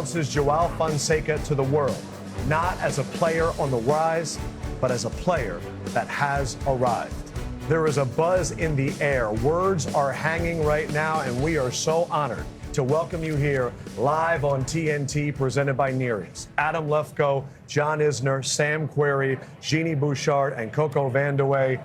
announces Joao Fonseca to the world, not as a player on the rise, but as a player that has arrived. There is a buzz in the air. Words are hanging right now, and we are so honored to welcome you here live on TNT, presented by Nereus. Adam Lefkoe, John Isner, Sam Querrey, Jeannie Bouchard, and Coco Vandeweghe.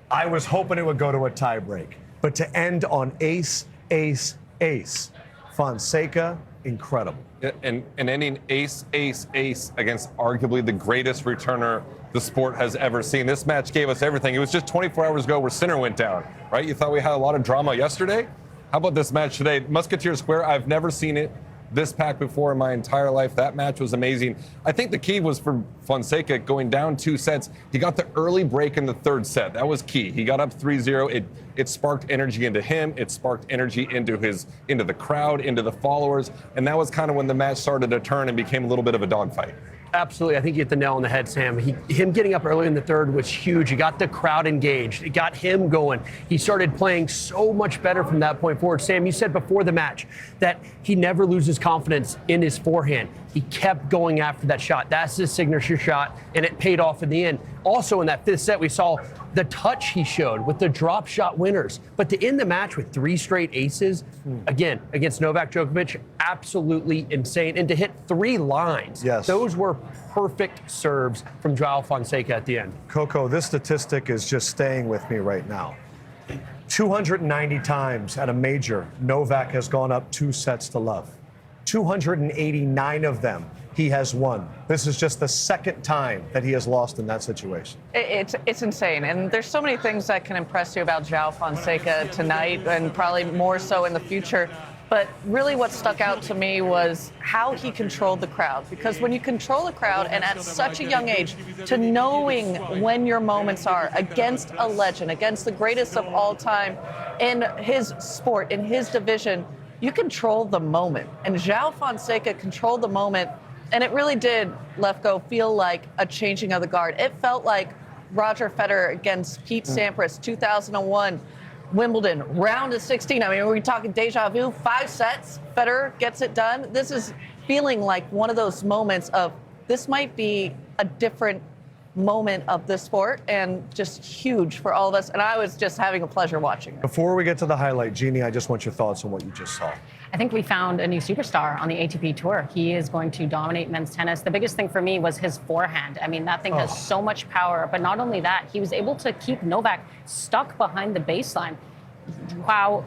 I was hoping it would go to a tiebreak, but to end on ace, ace, ace. Fonseca, incredible. And ending ace, ace, ace against arguably the greatest returner the sport has ever seen. This match gave us everything. It was just 24 hours ago where Sinner went down, right? You thought we had a lot of drama yesterday? How about this match today? Musketeer Square, I've never seen it this packed before in my entire life. That match was amazing. I think the key was for Fonseca going down 2 sets. He got the early break in the third set. That was key. He got up 3-0. It sparked energy into him. It sparked energy into the crowd, into the followers. And that was kind of when the match started to turn and became a little bit of a dogfight. Absolutely. I think you hit the nail on the head, Sam. Him getting up early in the third was huge. It got the crowd engaged. It got him going. He started playing so much better from that point forward. Sam, you said before the match that he never loses confidence in his forehand. He kept going after that shot. That's his signature shot, and it paid off in the end. Also in that fifth set, we saw the touch he showed with the drop shot winners. But to end the match with 3 straight aces, again, against Novak Djokovic, absolutely insane. And to hit 3 lines, yes, those were perfect serves from Joao Fonseca at the end. Coco, this statistic is just staying with me right now. 290 times at a major, Novak has gone up 2 sets to love. 289 of them he has won. This is just the second time that he has lost in that situation. It's insane. And there's so many things that can impress you about Joao Fonseca tonight, and probably more so in the future. But really what stuck out to me was how he controlled the crowd. Because when you control the crowd, and at such a young age, to knowing when your moments are against a legend, against the greatest of all time in his sport, in his division, you control the moment. And Joao Fonseca controlled the moment. And it really did, Lefkoe, feel like a changing of the guard. It felt like Roger Federer against Pete Sampras, 2001, Wimbledon, round of 16. I mean, we're talking deja vu, 5 sets, Federer gets it done. This is feeling like one of those moments of this might be a different moment of the sport, and just huge for all of us. And I was just having a pleasure watching it. Before we get to the highlight, Jeannie, I just want your thoughts on what you just saw. I think we found a new superstar on the ATP Tour. He is going to dominate men's tennis. The biggest thing for me was his forehand. I mean, that thing has so much power. But not only that, he was able to keep Novak stuck behind the baseline. Joao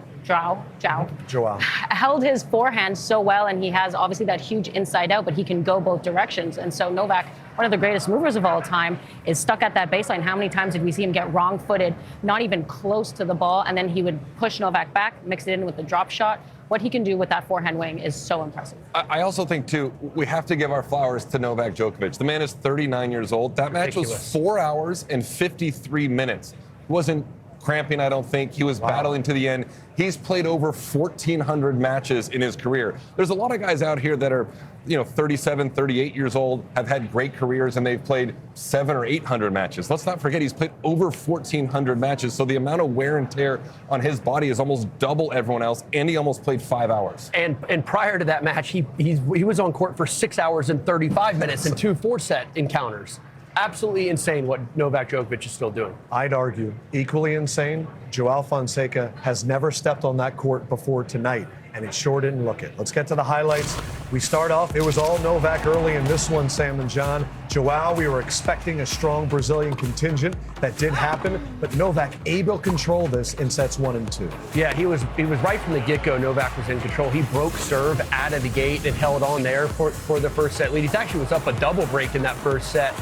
held his forehand so well, and he has obviously that huge inside out, but he can go both directions. And so Novak, one of the greatest movers of all time, is stuck at that baseline. How many times did we see him get wrong-footed, not even close to the ball, and then he would push Novak back, mix it in with the drop shot? What he can do with that forehand wing is so impressive. I also think, too, we have to give our flowers to Novak Djokovic. The man is 39 years old. That match was 4 hours and 53 minutes. It wasn't cramping, I don't think. He was battling to the end. He's played over 1,400 matches in his career. There's a lot of guys out here that are, 37, 38 years old, have had great careers, and they've played 700 or 800 matches. Let's not forget he's played over 1,400 matches, so the amount of wear and tear on his body is almost double everyone else, and he almost played 5 hours. And prior to that match, he was on court for 6 hours and 35 minutes in 2 4-set encounters. Absolutely insane what Novak Djokovic is still doing. I'd argue equally insane, Joao Fonseca has never stepped on that court before tonight, and it sure didn't look it. Let's get to the highlights. We start off, it was all Novak early in this one, Sam and John. Joao, we were expecting a strong Brazilian contingent. That did happen, but Novak able to control this in sets 1 and 2. Yeah, he was right from the get-go. Novak was in control. He broke serve out of the gate and held on there for the first set lead. He actually was up a double break in that first set.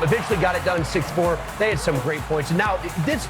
Eventually got it done 6-4. They had some great points. And now,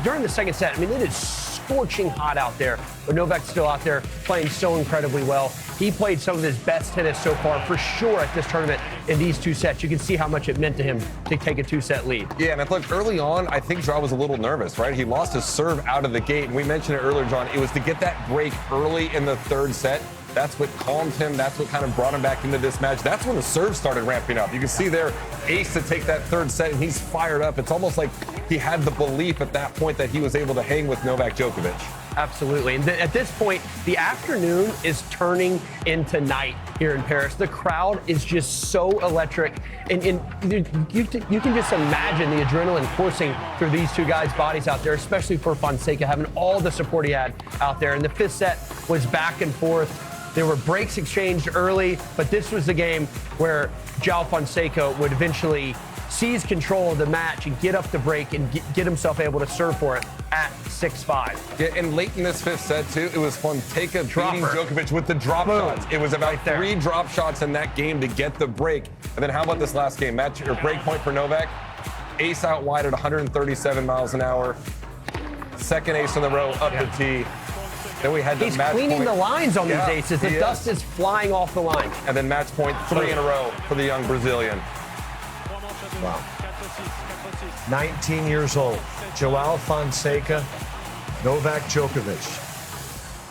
during the second set, I mean, it is scorching hot out there, but Novak's still out there playing so incredibly well. He played some of his best tennis so far, for sure, at this tournament in these 2 sets. You can see how much it meant to him to take a 2-set lead. Yeah, and I thought early on, I think Joao was a little nervous, right? He lost his serve out of the gate, and we mentioned it earlier, John. It was to get that break early in the third set. That's what calmed him. That's what kind of brought him back into this match. That's when the serve started ramping up. You can see there, ace to take that third set, and he's fired up. It's almost like he had the belief at that point that he was able to hang with Novak Djokovic. Absolutely. And at this point, the afternoon is turning into night here in Paris. The crowd is just so electric, and you can just imagine the adrenaline coursing through these two guys' bodies out there, especially for Fonseca, having all the support he had out there. And the fifth set was back and forth. There were breaks exchanged early, but this was the game where João Fonseca would eventually seize control of the match and get up the break and get himself able to serve for it at 6-5. Yeah, and late in this fifth set, too, it was Fonseca beating Djokovic with the drop shots. It was about 3 drop shots in that game to get the break. And then how about this last game? Match or break point for Novak. Ace out wide at 137 miles an hour. Second ace in the row up the tee. Then we had the He's match cleaning point. the lines on these aces. The dust is flying off the line. And then match point 3 in a row for the young Brazilian. Wow. 19 years old, João Fonseca, Novak Djokovic.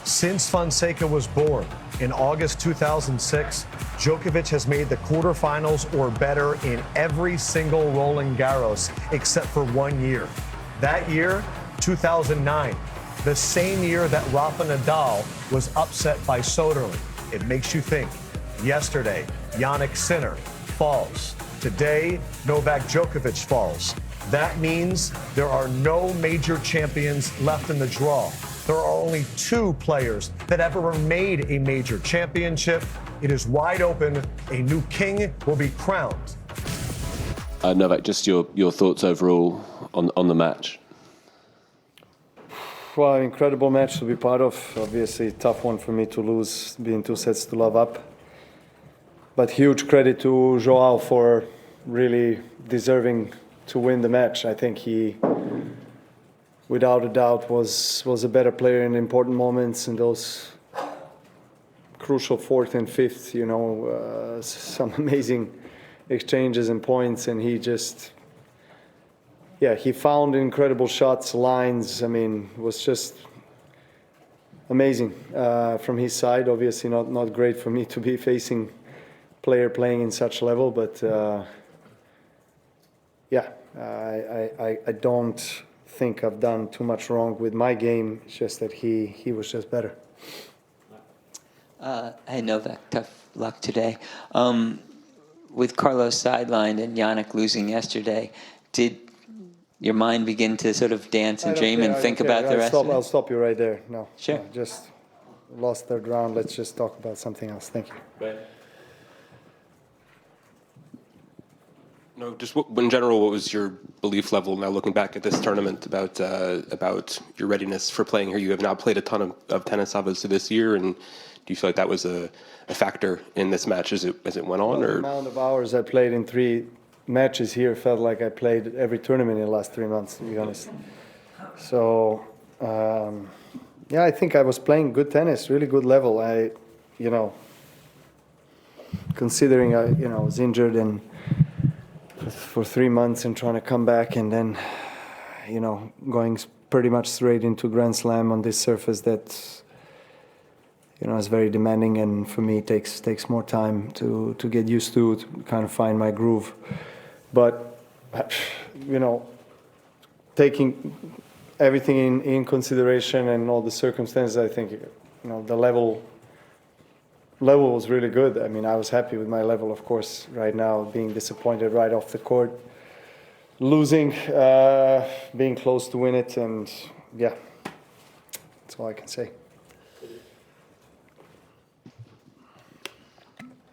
Since Fonseca was born in August 2006, Djokovic has made the quarterfinals or better in every single Roland Garros except for 1 year. That year, 2009, the same year that Rafa Nadal was upset by Soderling. It makes you think. Yesterday, Jannik Sinner falls. Today, Novak Djokovic falls. That means there are no major champions left in the draw. There are only 2 players that ever made a major championship. It is wide open. A new king will be crowned. Novak, just your thoughts overall on the match. Well, incredible match to be part of. Obviously, tough one for me to lose, being 2 sets to love up. But huge credit to João for really deserving to win the match. I think he, without a doubt, was a better player in important moments in those crucial 4th and 5th. You know, some amazing exchanges and points, and he just, he found incredible shots, lines. I mean, it was just amazing from his side. Obviously, not great for me to be facing player playing in such level, but I don't think I've done too much wrong with my game. It's just that he was just better. Hey Novak, tough luck today. With Carlos sidelined and Jannik losing yesterday, did your mind begin to sort of dance and dream and think about the rest of it? I'll stop you right there. No, sure. No, just lost 3rd round. Let's just talk about something else. Thank you. Right. No, just in general, what was your belief level now looking back at this tournament about your readiness for playing here? You have now played a ton of tennis obviously this year, and do you feel like that was a factor in this match as it went on? The amount of hours I played in 3 matches here felt like I played every tournament in the last 3 months, to be honest. So, I think I was playing good tennis, really good level. Considering I was injured and for 3 months and trying to come back, and then, going pretty much straight into Grand Slam on this surface that, is very demanding, and for me takes more time to get used to kind of find my groove. But, taking everything in consideration and all the circumstances, I think, the level was really good. I mean, I was happy with my level, of course. Right now, being disappointed right off the court, losing, being close to win it, and that's all I can say.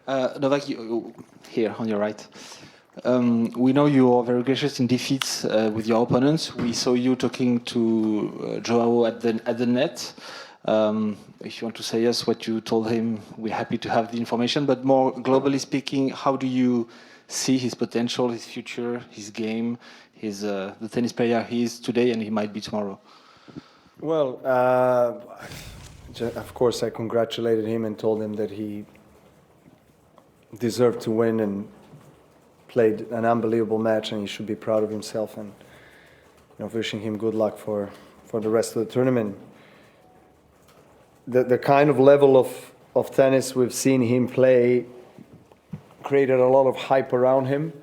Novak, here on your right. We know you are very gracious in defeats with your opponents. We saw you talking to João at the net. If you want to say yes, what you told him, we're happy to have the information. But more globally speaking, how do you see his potential, his future, his game, the tennis player he is today and he might be tomorrow? Well, of course, I congratulated him and told him that he deserved to win and played an unbelievable match, and he should be proud of himself, and wishing him good luck for the rest of the tournament. The kind of level of tennis we've seen him play created a lot of hype around him,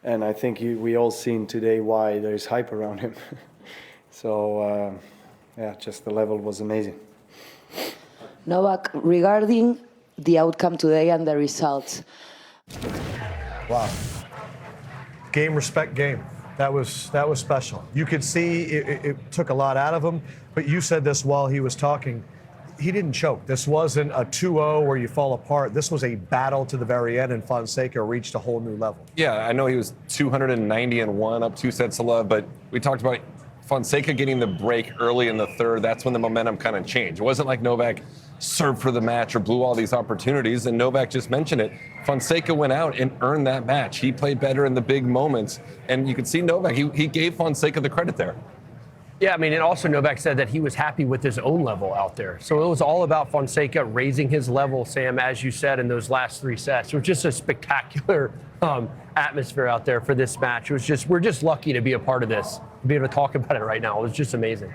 and I think we all seen today why there is hype around him. So just the level was amazing. Novak, regarding the outcome today and the results. Wow. Game, respect, game. That was special. You could see it took a lot out of him, but you said this while he was talking. He didn't choke. This wasn't a 2-0 where you fall apart. This was a battle to the very end, and Fonseca reached a whole new level. Yeah, I know he was 290-1, up 2 sets to love, but we talked about Fonseca getting the break early in the third. That's when the momentum kind of changed. It wasn't like Novak served for the match or blew all these opportunities, and Novak just mentioned it. Fonseca went out and earned that match. He played better in the big moments, and you could see Novak, he gave Fonseca the credit there. Yeah, I mean, and also Novak said that he was happy with his own level out there. So it was all about Fonseca raising his level, Sam, as you said, in those last 3 sets. It was just a spectacular atmosphere out there for this match. We're just lucky to be a part of this, to be able to talk about it right now. It was just amazing.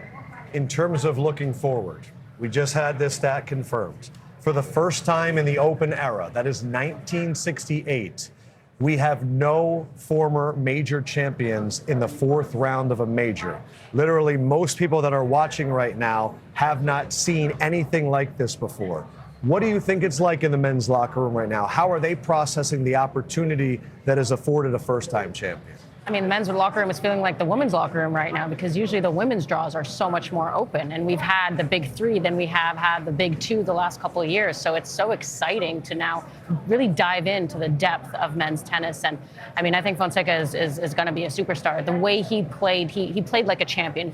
In terms of looking forward, we just had this stat confirmed. For the first time in the Open era, that is 1968, we have no former major champions in the 4th round of a major. Literally, most people that are watching right now have not seen anything like this before. What do you think it's like in the men's locker room right now? How are they processing the opportunity that is afforded a first-time champion? I mean, the men's locker room is feeling like the women's locker room right now, because usually the women's draws are so much more open. And we've had the big 3, then we have had the big 2 the last couple of years. So it's so exciting to now really dive into the depth of men's tennis. And I mean, I think Fonseca is going to be a superstar. The way he played, he played like a champion.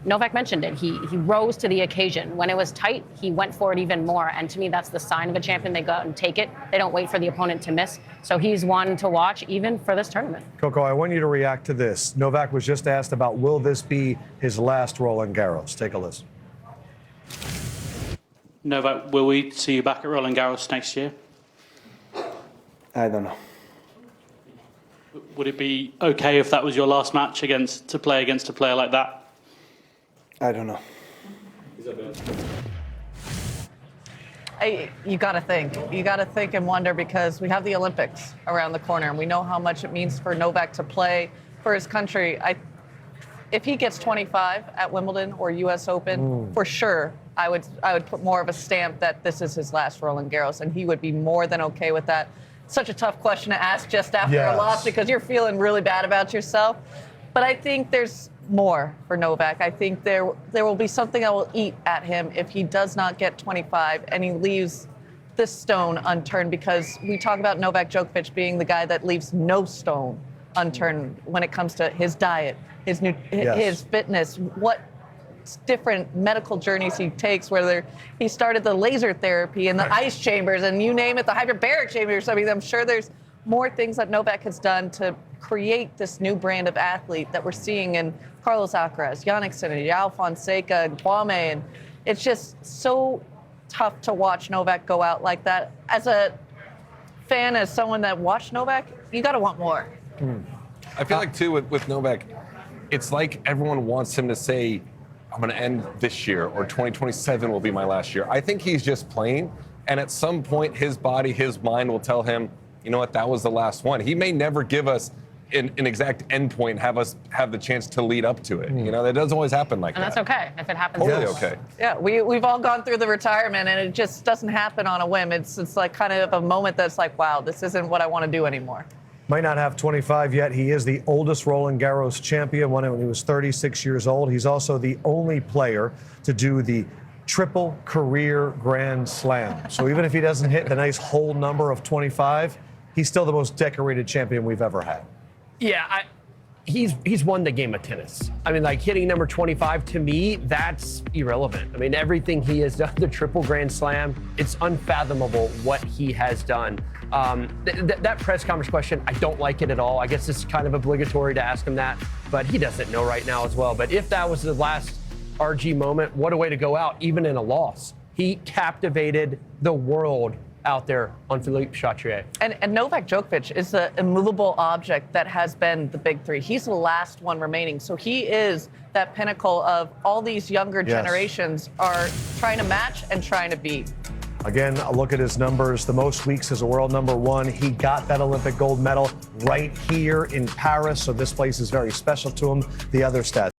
Novak mentioned it. He rose to the occasion. When it was tight, he went for it even more. And to me, that's the sign of a champion. They go out and take it. They don't wait for the opponent to miss. So he's one to watch even for this tournament. Coco, I want you to react to this. Novak was just asked about, will this be his last Roland Garros? Take a listen. Novak, will we see you back at Roland Garros next year? I don't know. Would it be okay if that was your last match to play against a player like that? I don't know. You got to think. You got to think and wonder, because we have the Olympics around the corner, and we know how much it means for Novak to play for his country. If he gets 25 at Wimbledon or U.S. Open, for sure, I would put more of a stamp that this is his last Roland Garros, and he would be more than okay with that. Such a tough question to ask just after a loss, because you're feeling really bad about yourself. But I think there's more for Novak. I think there will be something that will eat at him if he does not get 25 and he leaves this stone unturned, because we talk about Novak Djokovic being the guy that leaves no stone unturned when it comes to his diet, his fitness, what different medical journeys he takes, whether he started the laser therapy and the ice chambers and you name it, the hyperbaric chambers. I mean, I'm sure there's more things that Novak has done to create this new brand of athlete that we're seeing in Carlos Alcaraz, Jannik Sinner, João Fonseca, and Kwame. And it's just so tough to watch Novak go out like that. As a fan, as someone that watched Novak, you got to want more. I feel like, too, with Novak, it's like everyone wants him to say, I'm going to end this year, or 2027 will be my last year. I think he's just playing, and at some point, his body, his mind will tell him, you know what, that was the last one. He may never give us an exact endpoint and have us have the chance to lead up to it. You know, that doesn't always happen like that. And that's okay if it happens. Totally okay. Yeah, we've all gone through the retirement, and it just doesn't happen on a whim. It's like kind of a moment that's like, wow, this isn't what I want to do anymore. Might not have 25 yet. He is the oldest Roland Garros champion, won it when he was 36 years old. He's also the only player to do the triple career Grand Slam. So even if he doesn't hit the nice whole number of 25, he's still the most decorated champion we've ever had. Yeah, he's won the game of tennis. I mean, like, hitting number 25, to me, that's irrelevant. I mean, everything he has done, the triple Grand Slam, it's unfathomable what he has done. That press conference question, I don't like it at all. I guess it's kind of obligatory to ask him that, but he doesn't know right now as well. But if that was the last RG moment, what a way to go out, even in a loss. He captivated the world out there on Philippe Chatrier. And Novak Djokovic is the immovable object that has been the big 3. He's the last one remaining. So he is that pinnacle of all these younger generations are trying to match and trying to beat. Again, a look at his numbers. The most weeks as a world number 1. He got that Olympic gold medal right here in Paris. So this place is very special to him. The other stats.